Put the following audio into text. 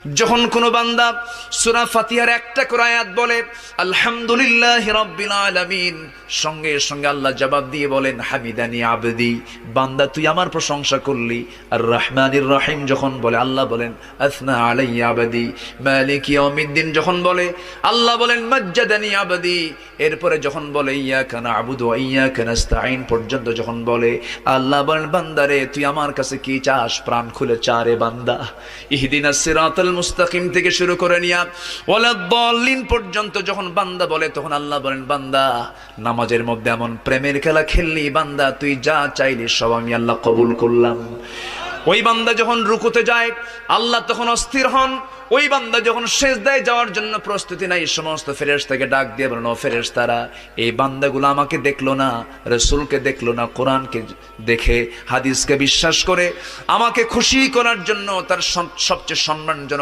যখন কোনো বান্দা সূরা ফাতিহার একটা করে আয়াত বলে আলহামদুলিল্লাহি রাব্বিল আলামিন, সঙ্গে সঙ্গে আল্লাহ জবাব দিয়ে বলেন হামিদানি আবদি, বান্দা তুই আমার প্রশংসা করলি। আর রহমানির রহিম যখন বলে আল্লাহ বলেন আসনা আলাইয়া আবদি। মালিক ইয়াউমিদ্দিন যখন বলে আল্লাহ বলেন মাজ্জাদানি আবদি। এরপরে যখন বলে ইয়াকা না'বুদু ওয়া ইয়াকা নাস্তাঈন পর্যন্ত যখন বলে আল্লাহ বলেন বান্দারে তুই আমার কাছে কি চাস, প্রাণ খুলে চারে বান্দা। ইহদিনাস সিরাতাল মুস্তাকিম থেকে শুরু করে নিয়া ওয়ালাদ-দাল্লিন পর্যন্ত যখন বান্দা বলে তখন আল্লাহ বলেন বান্দা নামাজের মধ্যে এমন প্রেমের খেলা খেললি বান্দা, তুই যা চাইলি সব আমি আল্লাহ কবুল করলাম। ওই বান্দা যখন রুকুতে যায় আল্লাহ তখন অস্থির হন। ওই বান্দা যখন সিজদায় যাওয়ার জন্য প্রস্তুতি নাই, সমস্ত ফেরেশতাকে ডাক দিয়ে বলেন ও ফেরেশতারা, এই বান্দাগুলো আমাকে দেখলো না, রাসূলকে দেখলো না, কোরআনকে দেখে হাদিসকে বিশ্বাস করে আমাকে খুশি করার জন্য তার সবচেয়ে সম্মানজনক